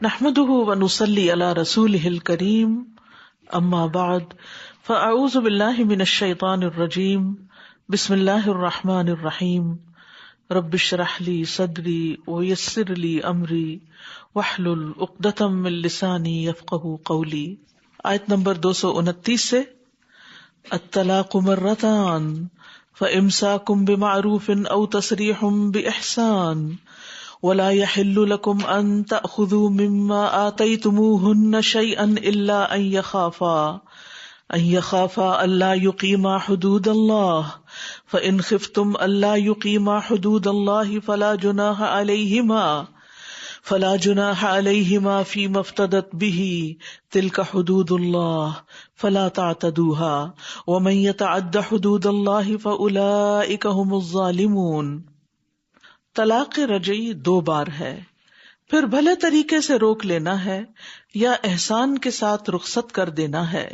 نحمده ونصلي على رسوله الكريم اما بعد فاعوذ بالله من الشيطان الرجيم بسم الله الرحمن الرحيم رب اشرح لي صدري ويسر لي امري واحلل عقدة من لساني يفقهوا قولي. آیت نمبر 229 سے الطلاق مرتان فامساك بمعروف او تسريح باحسان ولا يحل لكم أن تأخذوا مما آتيتموهن شيئا إلا أن يخافا ألا يقيما حدود الله فإن خفتم ألا يقيما حدود الله فلا جناح عليهما فيما افتدت به تلك حدود الله فلا تعتدوها ومن يتعد حدود الله فأولئك هم الظالمون. طلاق رجعی 2 بار ہے، پھر بھلے طریقے سے روک لینا ہے یا احسان کے ساتھ رخصت کر دینا ہے،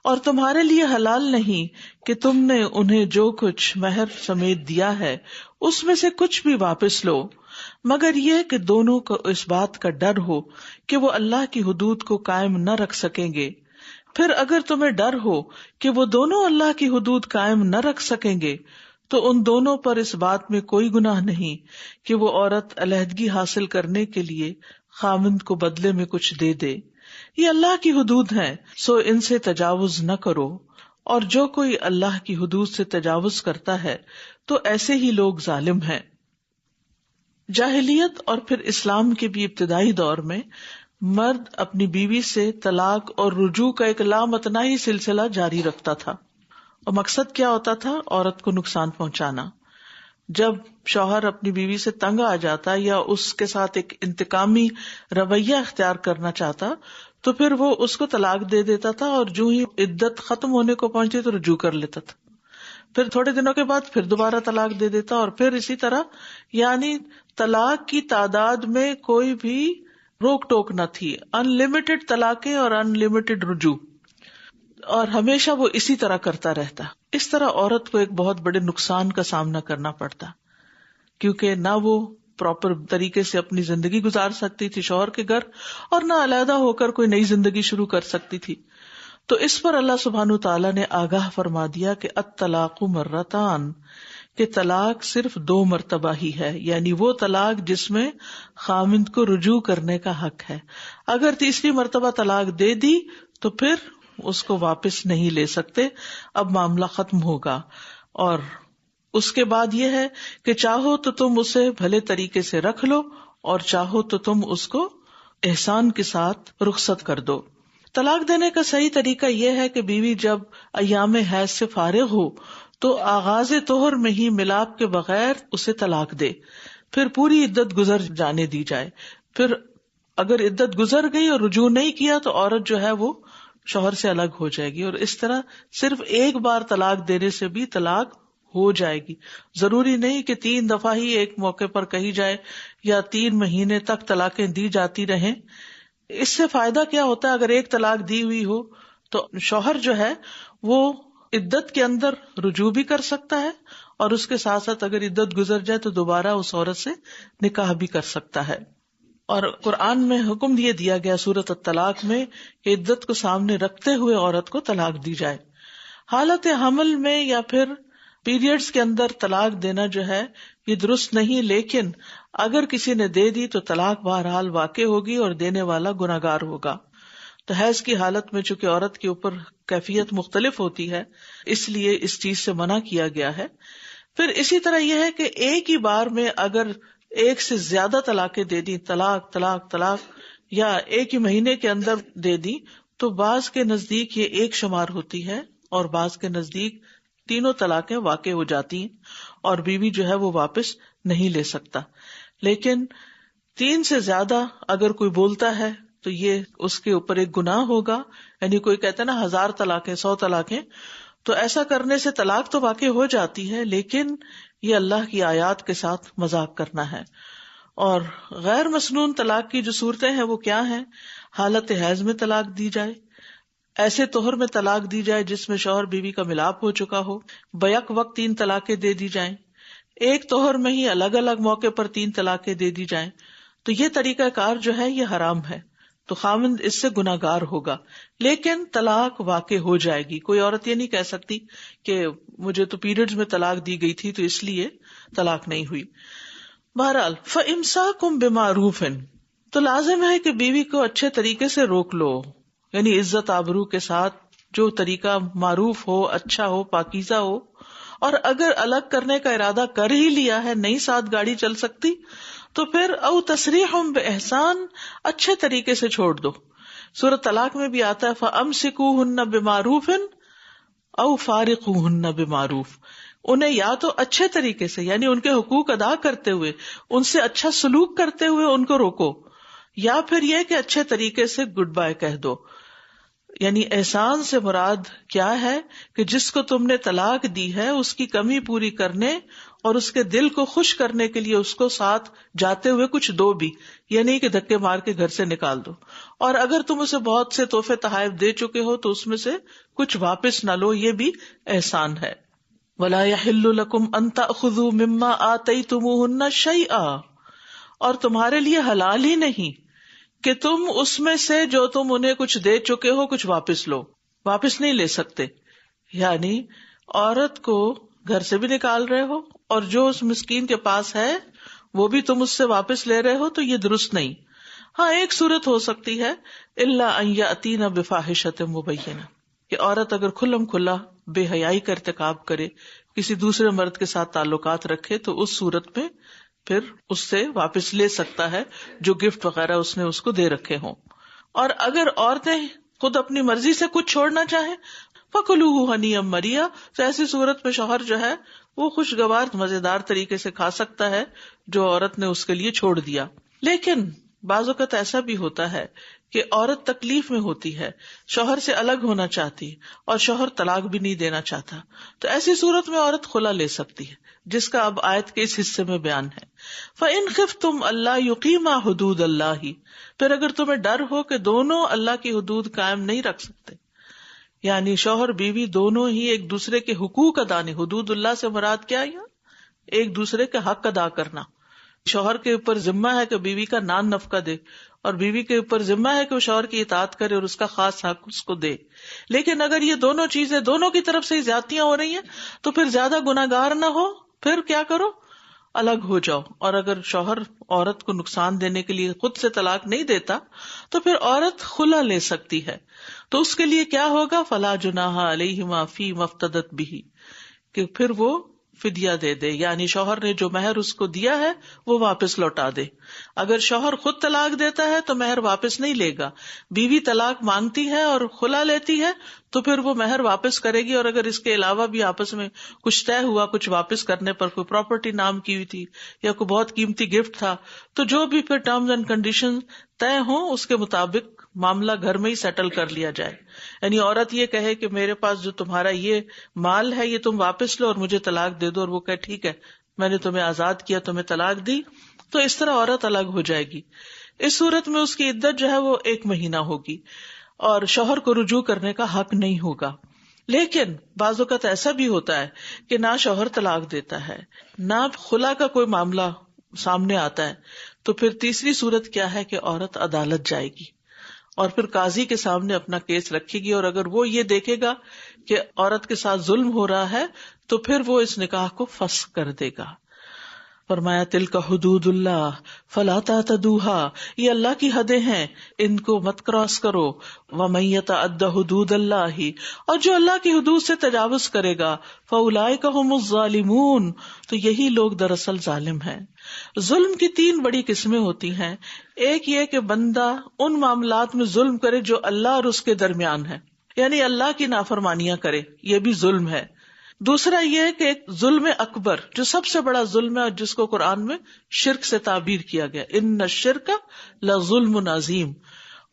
اور تمہارے لیے حلال نہیں کہ تم نے انہیں جو کچھ مہر سمیت دیا ہے اس میں سے کچھ بھی واپس لو، مگر یہ کہ دونوں کو اس بات کا ڈر ہو کہ وہ اللہ کی حدود کو قائم نہ رکھ سکیں گے. پھر اگر تمہیں ڈر ہو کہ وہ دونوں اللہ کی حدود قائم نہ رکھ سکیں گے تو ان دونوں پر اس بات میں کوئی گناہ نہیں کہ وہ عورت علیحدگی حاصل کرنے کے لیے خاوند کو بدلے میں کچھ دے دے. یہ اللہ کی حدود ہیں، سو ان سے تجاوز نہ کرو، اور جو کوئی اللہ کی حدود سے تجاوز کرتا ہے تو ایسے ہی لوگ ظالم ہیں. جاہلیت اور پھر اسلام کے بھی ابتدائی دور میں مرد اپنی بیوی سے طلاق اور رجوع کا ایک لامتناہی سلسلہ جاری رکھتا تھا، اور مقصد کیا ہوتا تھا؟ عورت کو نقصان پہنچانا. جب شوہر اپنی بیوی سے تنگ آ جاتا یا اس کے ساتھ ایک انتقامی رویہ اختیار کرنا چاہتا تو پھر وہ اس کو طلاق دے دیتا تھا، اور جو ہی عدت ختم ہونے کو پہنچتی تو رجوع کر لیتا تھا. پھر تھوڑے دنوں کے بعد پھر دوبارہ طلاق دے دیتا، اور پھر اسی طرح، یعنی طلاق کی تعداد میں کوئی بھی روک ٹوک نہ تھی. ان لمیٹڈ طلاقیں اور ان لمیٹڈ رجوع، اور ہمیشہ وہ اسی طرح کرتا رہتا. اس طرح عورت کو ایک بہت بڑے نقصان کا سامنا کرنا پڑتا، کیونکہ نہ وہ پراپر طریقے سے اپنی زندگی گزار سکتی تھی شوہر کے گھر، اور نہ علیحدہ ہو کر کوئی نئی زندگی شروع کر سکتی تھی. تو اس پر اللہ سبحانہ تعالیٰ نے آگاہ فرما دیا کہ الطلاق مرتان، کہ طلاق صرف 2 مرتبہ ہی ہے، یعنی وہ طلاق جس میں خاوند کو رجوع کرنے کا حق ہے. اگر تیسری مرتبہ طلاق دے دی تو پھر اس کو واپس نہیں لے سکتے، اب معاملہ ختم ہوگا. اور اس کے بعد یہ ہے کہ چاہو تو تم اسے بھلے طریقے سے رکھ لو، اور چاہو تو تم اس کو احسان کے ساتھ رخصت کر دو. طلاق دینے کا صحیح طریقہ یہ ہے کہ بیوی جب ایام حیض سے فارغ ہو تو آغاز طہر میں ہی ملاپ کے بغیر اسے طلاق دے، پھر پوری عدت گزر جانے دی جائے. پھر اگر عدت گزر گئی اور رجوع نہیں کیا تو عورت جو ہے وہ شوہر سے الگ ہو جائے گی. اور اس طرح صرف ایک بار طلاق دینے سے بھی طلاق ہو جائے گی. ضروری نہیں کہ 3 دفعہ ہی ایک موقع پر کہی جائے یا 3 مہینے تک طلاقیں دی جاتی رہیں. اس سے فائدہ کیا ہوتا ہے؟ اگر ایک طلاق دی ہوئی ہو تو شوہر جو ہے وہ عدت کے اندر رجوع بھی کر سکتا ہے، اور اس کے ساتھ ساتھ اگر عدت گزر جائے تو دوبارہ اس عورت سے نکاح بھی کر سکتا ہے. اور قرآن میں حکم یہ دیا گیا سورۃ الطلاق میں کہ عدت کو سامنے رکھتے ہوئے عورت کو طلاق دی جائے. حالت حمل میں یا پھر پیریڈز کے اندر طلاق دینا جو ہے یہ درست نہیں، لیکن اگر کسی نے دے دی تو طلاق بہرحال واقع ہوگی اور دینے والا گناہگار ہوگا. تو حیض کی حالت میں چونکہ عورت کے اوپر کیفیت مختلف ہوتی ہے، اس لیے اس چیز سے منع کیا گیا ہے. پھر اسی طرح یہ ہے کہ ایک ہی بار میں اگر ایک سے زیادہ طلاقیں دے دی، طلاق طلاق طلاق، یا ایک ہی مہینے کے اندر دے دی، تو بعض کے نزدیک یہ ایک شمار ہوتی ہے، اور بعض کے نزدیک 3 طلاقیں واقع ہو جاتی ہیں اور بیوی جو ہے وہ واپس نہیں لے سکتا. لیکن 3 سے زیادہ اگر کوئی بولتا ہے تو یہ اس کے اوپر ایک گناہ ہوگا. یعنی کوئی کہتا ہے نا 1000 طلاقیں 100 طلاقیں، تو ایسا کرنے سے طلاق تو واقع ہو جاتی ہے، لیکن یہ اللہ کی آیات کے ساتھ مذاق کرنا ہے. اور غیر مسنون طلاق کی جو صورتیں ہیں وہ کیا ہیں؟ حالت حیض میں طلاق دی جائے، ایسے طہر میں طلاق دی جائے جس میں شوہر بیوی کا ملاپ ہو چکا ہو، بیک وقت 3 طلاقیں دے دی جائیں، ایک طہر میں ہی الگ الگ موقع پر 3 طلاقیں دے دی جائیں. تو یہ طریقہ کار جو ہے یہ حرام ہے، تو خاوند اس سے گناہگار ہوگا، لیکن طلاق واقع ہو جائے گی۔ کوئی عورت یہ نہیں کہہ سکتی کہ مجھے تو پیریڈز میں طلاق دی گئی تھی تو اس لیے طلاق نہیں ہوئی۔ بہرحال فَإِمْسَاكُمْ بِمَعْرُوفٍ، تو لازم ہے کہ بیوی کو اچھے طریقے سے روک لو، یعنی عزت آبرو کے ساتھ، جو طریقہ معروف ہو، اچھا ہو، پاکیزہ ہو۔ اور اگر الگ کرنے کا ارادہ کر ہی لیا ہے، نہیں ساتھ گاڑی چل سکتی، تو پھر او تصریح بإحسان، اچھے طریقے سے چھوڑ دو۔ سورۃ طلاق میں بھی آتا ہے فَأَمْسِكُوهُنَّ بِمَعْرُوفٍ او فارقوهن بمعروف، انہیں یا تو اچھے طریقے سے یعنی ان کے حقوق ادا کرتے ہوئے، ان سے اچھا سلوک کرتے ہوئے ان کو روکو، یا پھر یہ کہ اچھے طریقے سے گڈ بائے کہہ دو۔ یعنی احسان سے مراد کیا ہے کہ جس کو تم نے طلاق دی ہے اس کی کمی پوری کرنے اور اس کے دل کو خوش کرنے کے لیے اس کو ساتھ جاتے ہوئے کچھ دو بھی، یعنی کہ دھکے مار کے گھر سے نکال دو۔ اور اگر تم اسے بہت سے تحفے تحائف دے چکے ہو تو اس میں سے کچھ واپس نہ لو، یہ بھی احسان ہے۔ وَلَا يَحِلُّ لَكُمْ أَن تَأْخُذُوا مِمَّا آتَيْتُمُوهُنَّ شَيْئًا، اور تمہارے لیے حلال ہی نہیں کہ تم اس میں سے جو تم انہیں کچھ دے چکے ہو کچھ واپس لو، واپس نہیں لے سکتے۔ یعنی عورت کو گھر سے بھی نکال رہے ہو اور جو اس مسکین کے پاس ہے وہ بھی تم اس سے واپس لے رہے ہو، تو یہ درست نہیں۔ ہاں ایک صورت ہو سکتی ہے الا ان یاتین بفاحشۃ مبینہ، کہ عورت اگر کھلم کھلا بے حیائی کا ارتکاب کرے، کسی دوسرے مرد کے ساتھ تعلقات رکھے، تو اس صورت میں پھر اس سے واپس لے سکتا ہے جو گفٹ وغیرہ اس نے اس کو دے رکھے ہوں۔ اور اگر عورتیں خود اپنی مرضی سے کچھ چھوڑنا چاہیں فَكُلُوهُ هَنِيًّا مَرِيًّا، تو ایسی صورت میں شوہر جو ہے وہ خوشگوار مزیدار طریقے سے کھا سکتا ہے جو عورت نے اس کے لیے چھوڑ دیا۔ لیکن بعض اوقات ایسا بھی ہوتا ہے کہ عورت تکلیف میں ہوتی ہے، شوہر سے الگ ہونا چاہتی اور شوہر طلاق بھی نہیں دینا چاہتا، تو ایسی صورت میں عورت خلا لے سکتی ہے، جس کا اب آیت کے اس حصے میں بیان ہے۔ فَإِنْ خِفْتُمْ أَلَّا يُقِيمَا حُدُودَ اللَّهِ، پھر اگر تمہیں ڈر ہو کہ دونوں اللہ کی حدود قائم نہیں رکھ سکتے، یعنی شوہر بیوی دونوں ہی ایک دوسرے کے حقوق ادا نہیں، حدود اللہ سے مراد کیا ہے؟ ایک دوسرے کے حق ادا کرنا۔ شوہر کے اوپر ذمہ ہے کہ بیوی کا نان نفقہ دے، اور بیوی کے اوپر ذمہ ہے کہ وہ شوہر کی اطاعت کرے اور اس کا خاص حق اس کو دے۔ لیکن اگر یہ دونوں چیزیں دونوں کی طرف سے زیادتیاں ہو رہی ہیں تو پھر زیادہ گناہگار نہ ہو، پھر کیا کرو؟ الگ ہو جاؤ۔ اور اگر شوہر عورت کو نقصان دینے کے لیے خود سے طلاق نہیں دیتا تو پھر عورت خلا لے سکتی ہے، تو اس کے لیے کیا ہوگا؟ فلا جناح علیہما فی ما افتدت بہ، کہ پھر وہ فدیہ دے دے، یعنی شوہر نے جو مہر اس کو دیا ہے وہ واپس لوٹا دے۔ اگر شوہر خود طلاق دیتا ہے تو مہر واپس نہیں لے گا، بیوی طلاق مانگتی ہے اور خلا لیتی ہے تو پھر وہ مہر واپس کرے گی، اور اگر اس کے علاوہ بھی آپس میں کچھ طے ہوا، کچھ واپس کرنے پر، کوئی پراپرٹی نام کی ہوئی تھی یا کوئی بہت قیمتی گفٹ تھا، تو جو بھی پھر ٹرمز اینڈ کنڈیشن طے ہوں اس کے مطابق معاملہ گھر میں ہی سیٹل کر لیا جائے۔ یعنی عورت یہ کہے کہ میرے پاس جو تمہارا یہ مال ہے یہ تم واپس لو اور مجھے طلاق دے دو، اور وہ کہے ٹھیک ہے میں نے تمہیں آزاد کیا، تمہیں طلاق دی، تو اس طرح عورت الگ ہو جائے گی۔ اس صورت میں اس کی عدت جو ہے وہ 1 مہینہ ہوگی اور شوہر کو رجوع کرنے کا حق نہیں ہوگا۔ لیکن بعض اوقات ایسا بھی ہوتا ہے کہ نہ شوہر طلاق دیتا ہے نہ خلا کا کوئی معاملہ سامنے آتا ہے، تو پھر تیسری صورت کیا ہے کہ عورت عدالت جائے گی اور پھر قاضی کے سامنے اپنا کیس رکھے گی، اور اگر وہ یہ دیکھے گا کہ عورت کے ساتھ ظلم ہو رہا ہے تو پھر وہ اس نکاح کو فسخ کر دے گا۔ فرمایا تلک حدود اللہ فلا تعتدوها، یہ اللہ کی حدیں ہیں، ان کو مت کراس کرو۔ ومن یتعد حدود اللہ، اور جو اللہ کی حدود سے تجاوز کرے گا، فاولئک هم الظالمون، تو یہی لوگ دراصل ظالم ہیں۔ ظلم کی 3 بڑی قسمیں ہوتی ہیں۔ ایک یہ کہ بندہ ان معاملات میں ظلم کرے جو اللہ اور اس کے درمیان ہے، یعنی اللہ کی نافرمانیاں کرے، یہ بھی ظلم ہے۔ دوسرا یہ ہے کہ ایک ظلم اکبر جو سب سے بڑا ظلم ہے اور جس کو قرآن میں شرک سے تعبیر کیا گیا، ان الشرک لظلم عظیم۔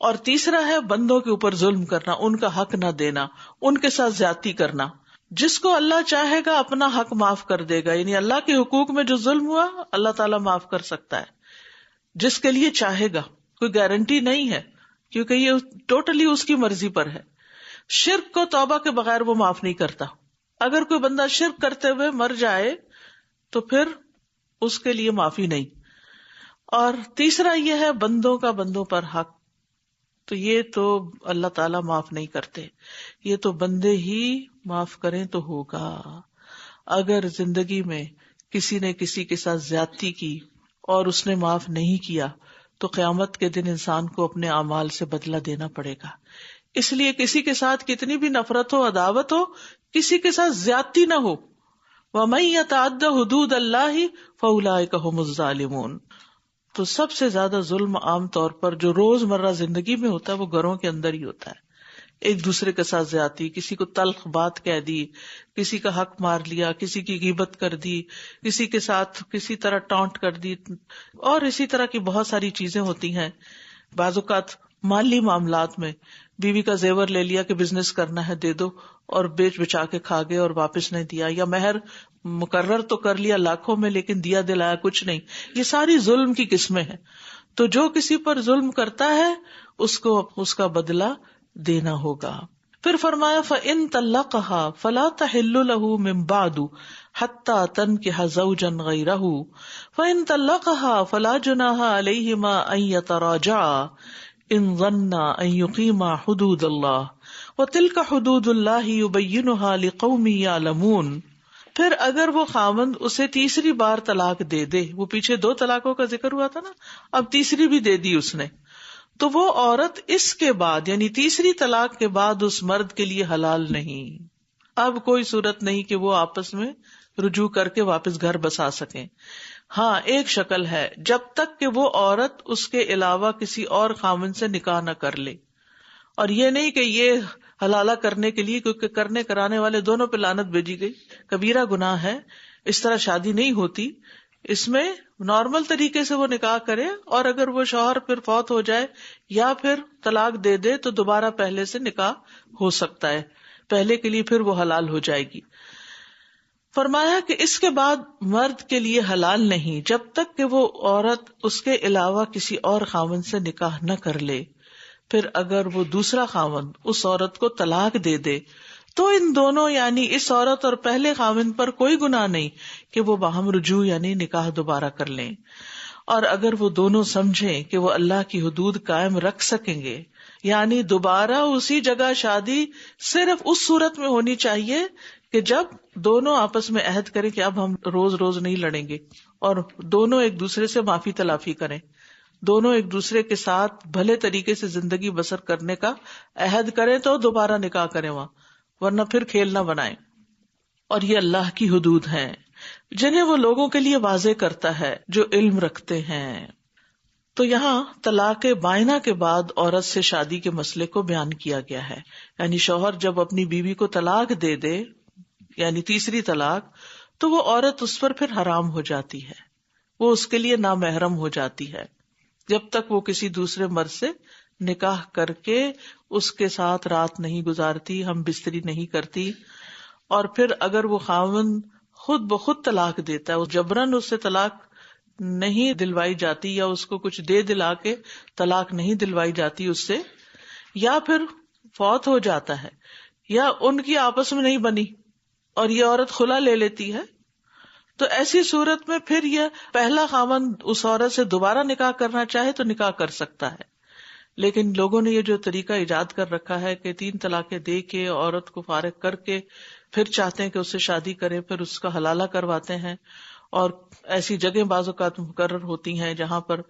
اور تیسرا ہے بندوں کے اوپر ظلم کرنا، ان کا حق نہ دینا، ان کے ساتھ زیادتی کرنا۔ جس کو اللہ چاہے گا اپنا حق معاف کر دے گا، یعنی اللہ کے حقوق میں جو ظلم ہوا اللہ تعالیٰ معاف کر سکتا ہے جس کے لیے چاہے گا، کوئی گارنٹی نہیں ہے کیونکہ یہ ٹوٹلی اس کی مرضی پر ہے۔ شرک کو توبہ کے بغیر وہ معاف نہیں کرتا۔ اگر کوئی بندہ شرک کرتے ہوئے مر جائے تو پھر اس کے لیے معافی نہیں۔ اور تیسرا یہ ہے بندوں کا بندوں پر حق، تو یہ تو اللہ تعالیٰ معاف نہیں کرتے، یہ تو بندے ہی معاف کریں تو ہوگا۔ اگر زندگی میں کسی نے کسی کے ساتھ زیادتی کی اور اس نے معاف نہیں کیا تو قیامت کے دن انسان کو اپنے اعمال سے بدلہ دینا پڑے گا۔ اس لیے کسی کے ساتھ کتنی بھی نفرت ہو، عداوت ہو، کسی کے ساتھ زیادتی نہ ہو۔ وَمَن يَتَعَدَّ حُدُودَ اللَّهِ فَأُولَٰئِكَ هُمُ الظَّالِمُونَ۔ تو سب سے زیادہ ظلم عام طور پر جو روز مرہ زندگی میں ہوتا ہے وہ گھروں کے اندر ہی ہوتا ہے۔ ایک دوسرے کے ساتھ زیادتی، کسی کو تلخ بات کہہ دی، کسی کا حق مار لیا، کسی کی غیبت کر دی، کسی کے ساتھ کسی طرح ٹانٹ کر دی، اور اسی طرح کی بہت ساری چیزیں ہوتی ہیں۔ بعض اوقات مالی معاملات میں بیوی کا زیور لے لیا کہ بزنس کرنا ہے دے دو، اور بیچ بچا کے کھا گئے اور واپس نہیں دیا، یا مہر مقرر تو کر لیا لاکھوں میں لیکن دیا دلایا کچھ نہیں۔ یہ ساری ظلم کی قسمیں ہیں۔ تو جو کسی پر ظلم کرتا ہے اس کو اس کا بدلہ دینا ہوگا۔ پھر فرمایا فَإِن طَلَّقَهَا فَلَا تَحِلُّ لَهُ مِن بَعْدُ حَتَّى تَنكِحَ زَوْجًا غَيْرَهُ فَإِن طَلَّقَهَا فَلَا جُنَاحَ عَلَيْهِمَا أَن يَتَرَاجَعَا إِن ظَنَّا أَن يُقِيمَا حُدُودَ اللَّهِ وَتِلْكَ حُدُودُ اللَّهِ يُبَيِّنُهَا لِقَوْمٍ يَعْلَمُونَ۔ پھر اگر وہ خاوند اسے تیسری بار طلاق دے دے، وہ پیچھے 2 طلاقوں کا ذکر ہوا تھا نا، اب تیسری بھی دے دی اس نے، تو وہ عورت اس کے بعد یعنی تیسری طلاق کے بعد اس مرد کے لیے حلال نہیں۔ اب کوئی صورت نہیں کہ وہ آپس میں رجوع کر کے واپس گھر بسا سکیں۔ ہاں ایک شکل ہے، جب تک کہ وہ عورت اس کے علاوہ کسی اور خاوند سے نکاح نہ کر لے، اور یہ نہیں کہ یہ حلالہ کرنے کے لیے، کیونکہ کرنے کرانے والے دونوں پہ لعنت بھیجی گئی، کبیرہ گناہ ہے، اس طرح شادی نہیں ہوتی۔ اس میں نارمل طریقے سے وہ نکاح کرے، اور اگر وہ شوہر پھر فوت ہو جائے یا پھر طلاق دے دے تو دوبارہ پہلے سے نکاح ہو سکتا ہے، پہلے کے لیے پھر وہ حلال ہو جائے گی۔ فرمایا کہ اس کے بعد مرد کے لیے حلال نہیں جب تک کہ وہ عورت اس کے علاوہ کسی اور خاوند سے نکاح نہ کر لے۔ پھر اگر وہ دوسرا خاوند اس عورت کو طلاق دے دے تو ان دونوں یعنی اس عورت اور پہلے خاوند پر کوئی گناہ نہیں کہ وہ باہم رجوع یعنی نکاح دوبارہ کر لیں، اور اگر وہ دونوں سمجھیں کہ وہ اللہ کی حدود قائم رکھ سکیں گے، یعنی دوبارہ اسی جگہ شادی صرف اس صورت میں ہونی چاہیے کہ جب دونوں آپس میں عہد کریں کہ اب ہم روز روز نہیں لڑیں گے، اور دونوں ایک دوسرے سے معافی تلافی کریں، دونوں ایک دوسرے کے ساتھ بھلے طریقے سے زندگی بسر کرنے کا عہد کریں تو دوبارہ نکاح کریں وہاں، ورنہ پھر کھیل نہ بنائیں۔ اور یہ اللہ کی حدود ہیں جنہیں وہ لوگوں کے لیے واضح کرتا ہے جو علم رکھتے ہیں۔ تو یہاں طلاق بائنہ کے بعد عورت سے شادی کے مسئلے کو بیان کیا گیا ہے، یعنی شوہر جب اپنی بیوی کو طلاق دے دے یعنی تیسری طلاق، تو وہ عورت اس پر پھر حرام ہو جاتی ہے، وہ اس کے لیے نامحرم ہو جاتی ہے جب تک وہ کسی دوسرے مرد سے نکاح کر کے اس کے ساتھ رات نہیں گزارتی، ہم بستری نہیں کرتی۔ اور پھر اگر وہ خاوند خود بخود طلاق دیتا ہے، جبراً اس سے طلاق نہیں دلوائی جاتی یا اس کو کچھ دے دلا کے طلاق نہیں دلوائی جاتی اس سے، یا پھر فوت ہو جاتا ہے یا ان کی آپس میں نہیں بنی اور یہ عورت خلا لے لیتی ہے، تو ایسی صورت میں پھر یہ پہلا خاوند اس عورت سے دوبارہ نکاح کرنا چاہے تو نکاح کر سکتا ہے۔ لیکن لوگوں نے یہ جو طریقہ ایجاد کر رکھا ہے کہ 3 طلاقیں دے کے عورت کو فارغ کر کے پھر چاہتے ہیں کہ اس سے شادی کریں، پھر اس کا حلالہ کرواتے ہیں، اور ایسی جگہ بعض اوقات مقرر ہوتی ہیں جہاں پر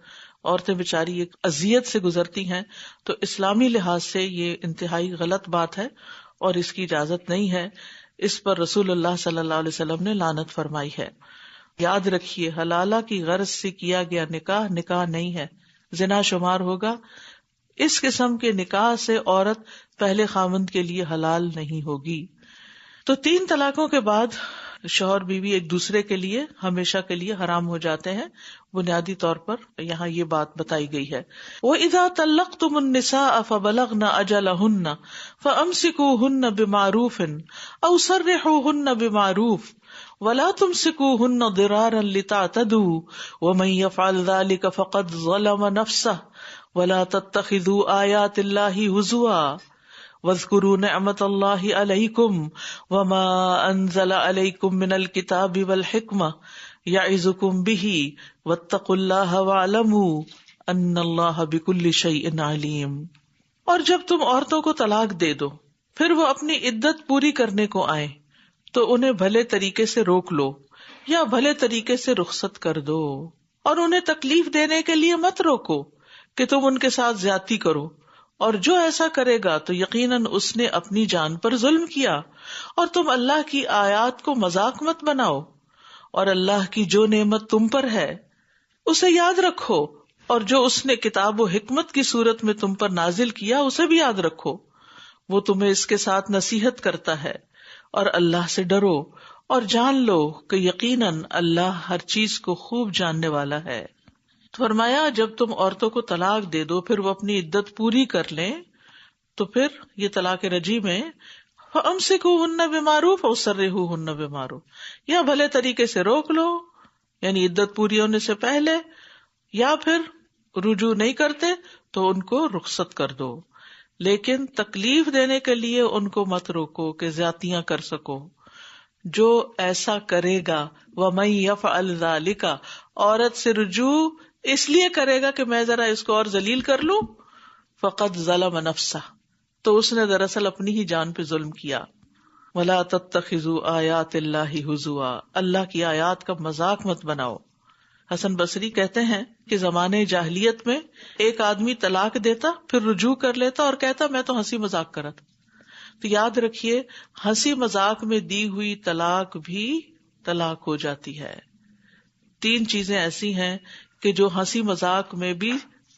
عورتیں بیچاری ایک اذیت سے گزرتی ہیں، تو اسلامی لحاظ سے یہ انتہائی غلط بات ہے اور اس کی اجازت نہیں ہے۔ اس پر رسول اللہ صلی اللہ علیہ وسلم نے لعنت فرمائی ہے۔ یاد رکھیے، حلالہ کی غرض سے کیا گیا نکاح نکاح نہیں ہے، زنا شمار ہوگا۔ اس قسم کے نکاح سے عورت پہلے خاوند کے لیے حلال نہیں ہوگی۔ تو 3 طلاقوں کے بعد شوہر بیوی ایک دوسرے کے لیے ہمیشہ کے لیے حرام ہو جاتے ہیں، بنیادی طور پر یہاں یہ بات بتائی گئی ہے۔ وَإِذَا طَلَّقْتُمُ النِّسَاءَ فَبَلَغْنَ أَجَلَهُنَّ فَأَمْسِكُوهُنَّ بِمَعْرُوفٍ أَوْ سَرِّحُوهُنَّ بِمَعْرُوفٍ وَلَا تُمْسِكُوهُنَّ ضِرَارًا لِتَعْتَدُوا وَمَن يَفْعَلْ ذَلِكَ فَقَدْ ظَلَمَ نَفْسَهُ وَلَا تَتَّخِذُوا آيَاتِ اللَّهِ هُزُوًا وَاذْكُرُوا نِعْمَةَ اللَّهِ عَلَيْكُمْ وَمَا أَنزَلَ عَلَيْكُمْ مِنَ الْكِتَابِ وَالْحِكْمَةِ یعظکم بہ واتقوا اللہ واعلموا ان اللہ بکل شیء علیم۔ اور جب تم عورتوں کو طلاق دے دو پھر وہ اپنی عدت پوری کرنے کو آئیں تو انہیں بھلے طریقے سے روک لو یا بھلے طریقے سے رخصت کر دو، اور انہیں تکلیف دینے کے لیے مت روکو کہ تم ان کے ساتھ زیادتی کرو، اور جو ایسا کرے گا تو یقیناً اس نے اپنی جان پر ظلم کیا۔ اور تم اللہ کی آیات کو مذاق مت بناؤ، اور اللہ کی جو نعمت تم پر ہے اسے یاد رکھو، اور جو اس نے کتاب و حکمت کی صورت میں تم پر نازل کیا اسے بھی یاد رکھو، وہ تمہیں اس کے ساتھ نصیحت کرتا ہے، اور اللہ سے ڈرو اور جان لو کہ یقیناً اللہ ہر چیز کو خوب جاننے والا ہے۔ فرمایا جب تم عورتوں کو طلاق دے دو پھر وہ اپنی عدت پوری کر لیں تو پھر یہ طلاق رجعی میں فَأَمْسِكُوهُنَّ بِمَعْرُوفٍ أَوْ سَرِّحُوهُنَّ بِمَعْرُوفٍ، یا بھلے طریقے سے روک لو یعنی عدت پوری ہونے سے پہلے، یا پھر رجوع نہیں کرتے تو ان کو رخصت کر دو، لیکن تکلیف دینے کے لیے ان کو مت روکو کہ زیادتیاں کر سکو۔ جو ایسا کرے گا وَمَن يَفْعَلْ ذَلِكَ، عورت سے رجوع اس لیے کرے گا کہ میں ذرا اس کو اور ذلیل کر لوں، فقد ظلم نفسہ، تو اس نے دراصل اپنی ہی جان پہ ظلم کیا۔ وَلَا تَتَّخِذُوا آیَاتِ اللَّهِ هُزُوًا، اللہ کی آیات کا مذاق مت بناؤ۔ حسن بصری کہتے ہیں کہ زمانے جاہلیت میں ایک آدمی طلاق دیتا پھر رجوع کر لیتا اور کہتا میں تو ہنسی مذاق کرا تھا۔ تو یاد رکھیے ہنسی مذاق میں دی ہوئی طلاق بھی طلاق ہو جاتی ہے۔ 3 چیزیں ایسی ہیں کہ جو ہنسی مذاق میں بھی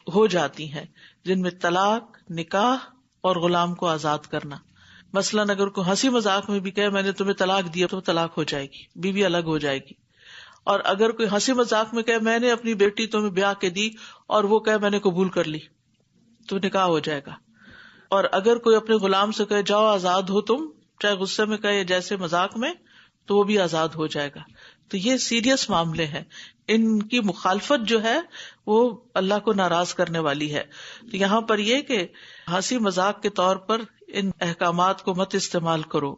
ہو جاتی ہیں، جن میں طلاق، نکاح اور غلام کو آزاد کرنا۔ مثلاً اگر کوئی ہنسی مذاق میں بھی کہے میں نے تمہیں طلاق دیا تو طلاق ہو جائے گی، بیوی الگ ہو جائے گی۔ اور اگر کوئی ہنسی مذاق میں کہے میں نے اپنی بیٹی تمہیں بیاہ کے دی اور وہ کہے میں نے قبول کر لی تو نکاح ہو جائے گا۔ اور اگر کوئی اپنے غلام سے کہے جاؤ آزاد ہو تم، چاہے غصے میں کہے جیسے مذاق میں، تو وہ بھی آزاد ہو جائے گا۔ تو یہ سیریس معاملے ہیں، ان کی مخالفت جو ہے وہ اللہ کو ناراض کرنے والی ہے۔ تو یہاں پر یہ کہ ہنسی مذاق کے طور پر ان احکامات کو مت استعمال کرو،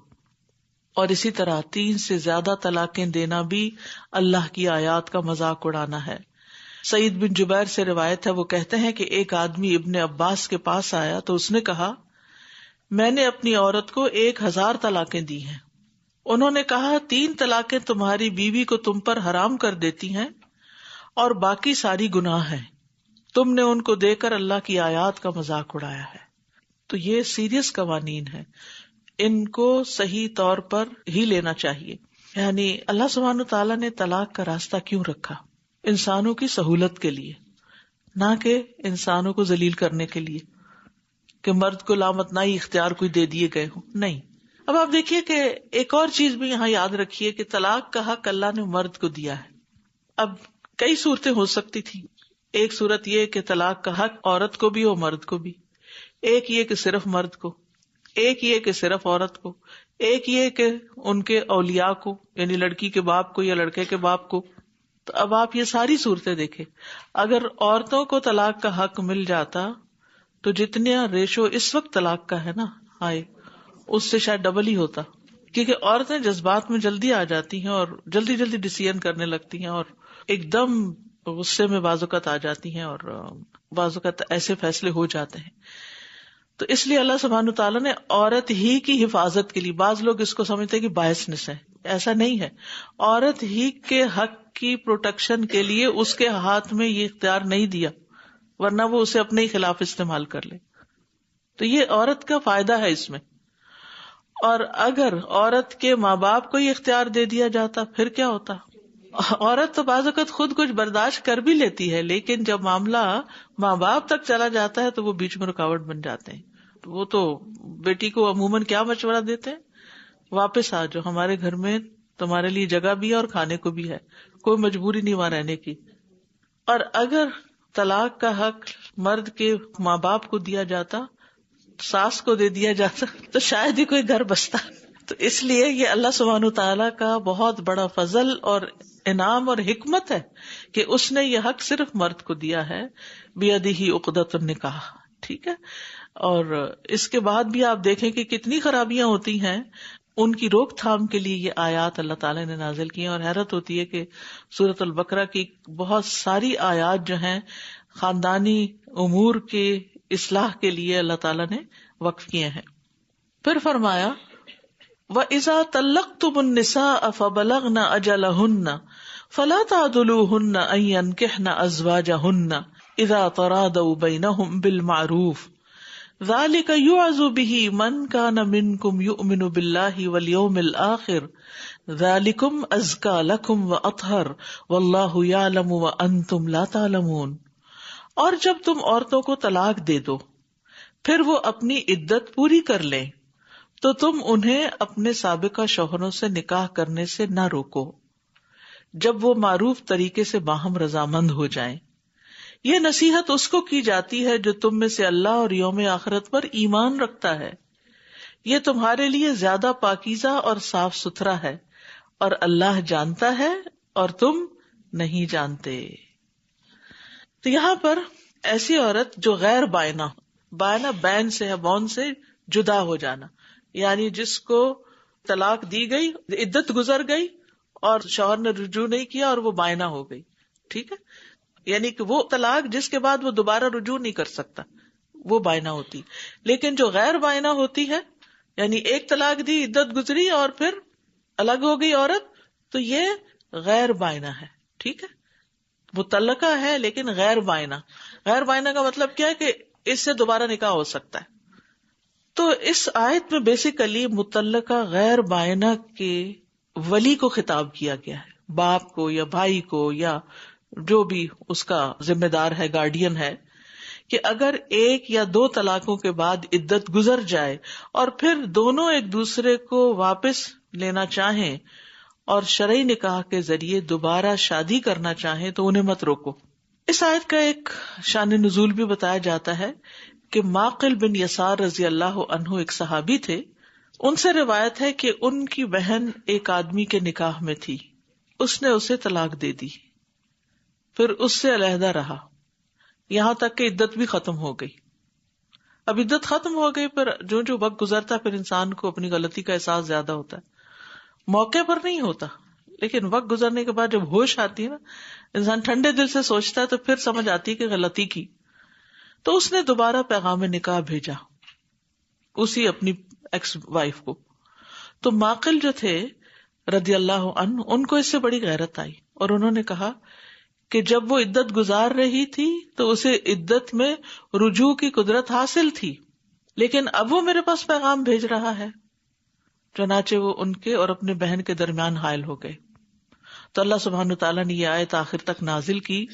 اور اسی طرح 3 سے زیادہ طلاقیں دینا بھی اللہ کی آیات کا مذاق اڑانا ہے۔ سعید بن جبیر سے روایت ہے، وہ کہتے ہیں کہ ایک آدمی ابن عباس کے پاس آیا تو اس نے کہا میں نے اپنی عورت کو 1000 طلاقیں دی ہیں۔ انہوں نے کہا 3 طلاقیں تمہاری بیوی کو تم پر حرام کر دیتی ہیں اور باقی ساری گناہ ہیں، تم نے ان کو دے کر اللہ کی آیات کا مذاق اڑایا ہے۔ تو یہ سیریس قوانین ہیں، ان کو صحیح طور پر ہی لینا چاہیے۔ یعنی اللہ سبحانہ تعالیٰ نے طلاق کا راستہ کیوں رکھا؟ انسانوں کی سہولت کے لیے، نہ کہ انسانوں کو ذلیل کرنے کے لیے کہ مرد کو لامتنائی اختیار کوئی دے دیے گئے ہوں، نہیں۔ اب آپ دیکھیے کہ ایک اور چیز بھی یہاں یاد رکھیے کہ طلاق کا حق اللہ نے مرد کو دیا ہے۔ اب کئی صورتیں ہو سکتی تھی، ایک صورت یہ کہ طلاق کا حق عورت کو بھی ہو مرد کو بھی، ایک یہ کہ صرف مرد کو، ایک یہ کہ صرف عورت کو، ایک یہ کہ ان کے اولیاء کو یعنی لڑکی کے باپ کو یا لڑکے کے باپ کو۔ تو اب آپ یہ ساری صورتیں دیکھیں، اگر عورتوں کو طلاق کا حق مل جاتا تو جتنا ریشو اس وقت طلاق کا ہے نا ہائے، اس سے شاید ڈبل ہی ہوتا، کیونکہ عورتیں جذبات میں جلدی آ جاتی ہیں اور جلدی جلدی ڈیسیژن کرنے لگتی ہیں اور ایک دم غصے میں بعض اوقات آ جاتی ہیں اور بعض اوقات ایسے فیصلے ہو جاتے ہیں۔ تو اس لیے اللہ سبحانہ تعالیٰ نے عورت ہی کی حفاظت کے لیے، بعض لوگ اس کو سمجھتے ہیں کہ بائسنس ہے، ایسا نہیں ہے، عورت ہی کے حق کی پروٹیکشن کے لیے اس کے ہاتھ میں یہ اختیار نہیں دیا، ورنہ وہ اسے اپنے ہی خلاف استعمال کر لے۔ تو یہ عورت کا فائدہ ہے اس میں۔ اور اگر عورت کے ماں باپ کو یہ اختیار دے دیا جاتا پھر کیا ہوتا؟ عورت تو بعض اوقات خود کچھ برداشت کر بھی لیتی ہے، لیکن جب معاملہ ماں باپ تک چلا جاتا ہے تو وہ بیچ میں رکاوٹ بن جاتے ہیں۔ وہ تو بیٹی کو عموماً کیا مشورہ دیتے ہیں؟ واپس آ جاؤ، ہمارے گھر میں تمہارے لیے جگہ بھی ہے اور کھانے کو بھی ہے، کوئی مجبوری نہیں وہاں رہنے کی۔ اور اگر طلاق کا حق مرد کے ماں باپ کو دیا جاتا، ساس کو دے دیا جاتا، تو شاید ہی کوئی گھر بستا۔ تو اس لیے یہ اللہ سبحانہ تعالیٰ کا بہت بڑا فضل اور انعام اور حکمت ہے کہ اس نے یہ حق صرف مرد کو دیا ہے، بیدہ عقدۃ النکاح، ٹھیک ہے۔ اور اس کے بعد بھی آپ دیکھیں کہ کتنی خرابیاں ہوتی ہیں، ان کی روک تھام کے لیے یہ آیات اللہ تعالیٰ نے نازل کی ہیں. اور حیرت ہوتی ہے کہ سورۃ البقرہ کی بہت ساری آیات جو ہیں خاندانی امور کے اصلاح کے لیے اللہ تعالیٰ نے وقف کیے ہیں. پھر فرمایا وَإِذَا طَلَّقْتُمُ النِّسَاءَ فَبَلَغْنَ أَجَلَهُنَّ فَلَا تَعْضُلُوهُنَّ أَن يَنكِحْنَ أَزْوَاجَهُنَّ إِذَا تَرَاضَوْا بَيْنَهُم بِالْمَعْرُوفِ ذَلِكَ يُوعَظُ بِهِ مَن كَانَ مِنكُمْ يُؤْمِنُ بِاللَّهِ وَالْيَوْمِ الْآخِرِ ذَلِكُمْ أَزْكَىٰ لَكُمْ وَأَطْهَرُ وَاللَّهُ يَعْلَمُ وَأَنتُمْ لَا تَعْلَمُونَ. اور جب تم عورتوں کو طلاق دے دو پھر وہ اپنی عدت پوری کر لیں تو تم انہیں اپنے سابقہ شوہروں سے نکاح کرنے سے نہ روکو جب وہ معروف طریقے سے باہم رضامند ہو جائیں. یہ نصیحت اس کو کی جاتی ہے جو تم میں سے اللہ اور یوم آخرت پر ایمان رکھتا ہے. یہ تمہارے لیے زیادہ پاکیزہ اور صاف ستھرا ہے اور اللہ جانتا ہے اور تم نہیں جانتے. تو یہاں پر ایسی عورت جو غیر بائنہ، بائنہ بین سے ہے، بون سے جدا ہو جانا، یعنی جس کو طلاق دی گئی، عدت گزر گئی اور شوہر نے رجوع نہیں کیا اور وہ بائنہ ہو گئی، ٹھیک ہے، یعنی کہ وہ طلاق جس کے بعد وہ دوبارہ رجوع نہیں کر سکتا، وہ بائنہ ہوتی. لیکن جو غیر بائنہ ہوتی ہے، یعنی ایک طلاق دی، عدت گزری اور پھر الگ ہو گئی عورت، تو یہ غیر بائنہ ہے، ٹھیک ہے، مطلقہ ہے لیکن غیر بائنہ. غیر بائنہ کا مطلب کیا ہے کہ اس سے دوبارہ نکاح ہو سکتا ہے. تو اس آیت میں بیسیکلی مطلقہ غیر بائنہ کے ولی کو خطاب کیا گیا ہے، باپ کو یا بھائی کو یا جو بھی اس کا ذمہ دار ہے، گارڈین ہے، کہ اگر ایک یا دو طلاقوں کے بعد عدت گزر جائے اور پھر دونوں ایک دوسرے کو واپس لینا چاہیں اور شرعی نکاح کے ذریعے دوبارہ شادی کرنا چاہیں تو انہیں مت روکو. اس آیت کا ایک شان نزول بھی بتایا جاتا ہے کہ معقل بن یسار رضی اللہ عنہ ایک صحابی تھے. ان سے روایت ہے کہ ان کی بہن ایک آدمی کے نکاح میں تھی، اس نے اسے طلاق دے دی، پھر اس سے علیحدہ رہا یہاں تک کہ عدت بھی ختم ہو گئی. اب عدت ختم ہو گئی، پھر جو جو وقت گزرتا پھر انسان کو اپنی غلطی کا احساس زیادہ ہوتا ہے. موقع پر نہیں ہوتا، لیکن وقت گزرنے کے بعد جب ہوش آتی ہے نا، انسان ٹھنڈے دل سے سوچتا ہے تو پھر سمجھ آتی ہے کہ غلطی کی. تو اس نے دوبارہ پیغام نکاح بھیجا اسی اپنی ایکس وائف کو. تو معقل جو تھے رضی اللہ عنہ، ان کو اس سے بڑی غیرت آئی اور انہوں نے کہا کہ جب وہ عدت گزار رہی تھی تو اسے عدت میں رجوع کی قدرت حاصل تھی، لیکن اب وہ میرے پاس پیغام بھیج رہا ہے. چنانچہ وہ ان کے اور اپنے بہن کے درمیان حائل ہو گئے. تو اللہ سبحانہ تعالیٰ نے یہ آیت آخر تک نازل کی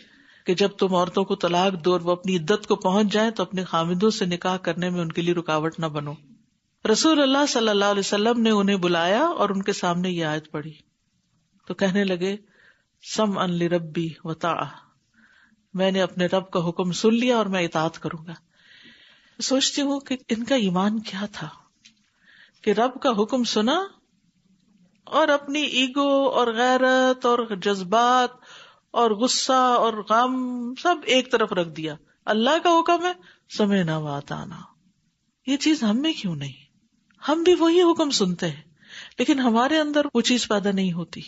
کہ جب تم عورتوں کو طلاق دو اور وہ اپنی عدت کو پہنچ جائیں تو اپنے خامندوں سے نکاح کرنے میں ان کے لیے رکاوٹ نہ بنو. رسول اللہ صلی اللہ علیہ وسلم نے انہیں بلایا اور ان کے سامنے یہ آیت پڑھی تو کہنے لگے سمعا لربی وطاعہ، میں نے اپنے رب کا حکم سن لیا اور میں اطاعت کروں گا. سوچتی ہوں کہ ان کا ایمان کیا تھا کہ رب کا حکم سنا اور اپنی ایگو اور غیرت اور جذبات اور غصہ اور غم سب ایک طرف رکھ دیا. اللہ کا حکم ہے سمعنا واطعنا. یہ چیز ہم میں کیوں نہیں؟ ہم بھی وہی حکم سنتے ہیں لیکن ہمارے اندر وہ چیز پیدا نہیں ہوتی.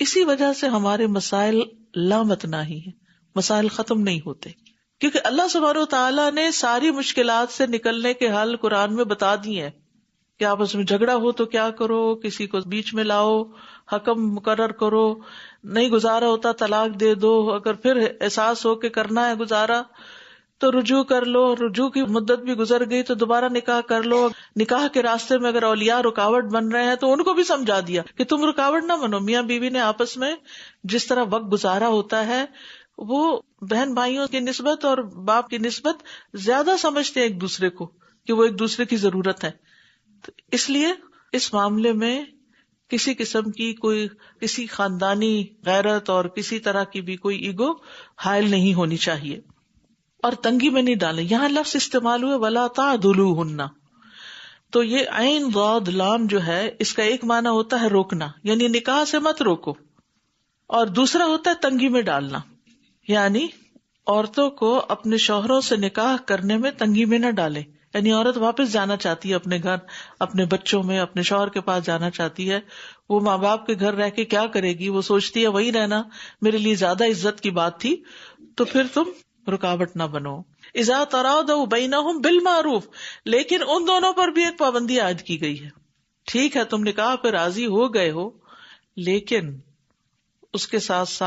اسی وجہ سے ہمارے مسائل لامتناہی ہیں، مسائل ختم نہیں ہوتے، کیونکہ اللہ سبحانہ وتعالیٰ نے ساری مشکلات سے نکلنے کے حل قرآن میں بتا دیے ہیں کہ آپس میں جھگڑا ہو تو کیا کرو، کسی کو بیچ میں لاؤ، حکم مقرر کرو، نہیں گزارا ہوتا طلاق دے دو، اگر پھر احساس ہو کہ کرنا ہے گزارا تو رجوع کر لو، رجوع کی مدت بھی گزر گئی تو دوبارہ نکاح کر لو. نکاح کے راستے میں اگر اولیاء رکاوٹ بن رہے ہیں تو ان کو بھی سمجھا دیا کہ تم رکاوٹ نہ بنو. میاں بیوی نے آپس میں جس طرح وقت گزارا ہوتا ہے وہ بہن بھائیوں کی نسبت اور باپ کی نسبت زیادہ سمجھتے ہیں ایک دوسرے کو کہ وہ ایک دوسرے کی ضرورت ہے. تو اس لیے اس معاملے میں کسی قسم کی کوئی کسی خاندانی غیرت اور کسی طرح کی بھی کوئی ایگو حائل نہیں ہونی چاہیے اور تنگی میں نہیں ڈالیں. یہاں لفظ استعمال ہوئے ولا تعدلوہن، تو یہ عین ضاد لام جو ہے اس کا ایک معنی ہوتا ہے روکنا، یعنی نکاح سے مت روکو، اور دوسرا ہوتا ہے تنگی میں ڈالنا، یعنی عورتوں کو اپنے شوہروں سے نکاح کرنے میں تنگی میں نہ ڈالیں. یعنی عورت واپس جانا چاہتی ہے اپنے گھر، اپنے بچوں میں، اپنے شوہر کے پاس جانا چاہتی ہے. وہ ماں باپ کے گھر رہ کے کیا کرے گی؟ وہ سوچتی ہے وہی رہنا میرے لیے زیادہ عزت کی بات تھی. تو پھر تم رکاوٹ نہ بنو. اذا تراضوا بینہم بالمعروف، لیکن ان دونوں پر بھی ایک پابندی عائد کی گئی ہے. ٹھیک ہے تم نکاح پہ راضی ہو گئے ہو، لیکن اس کے ساتھ ساتھ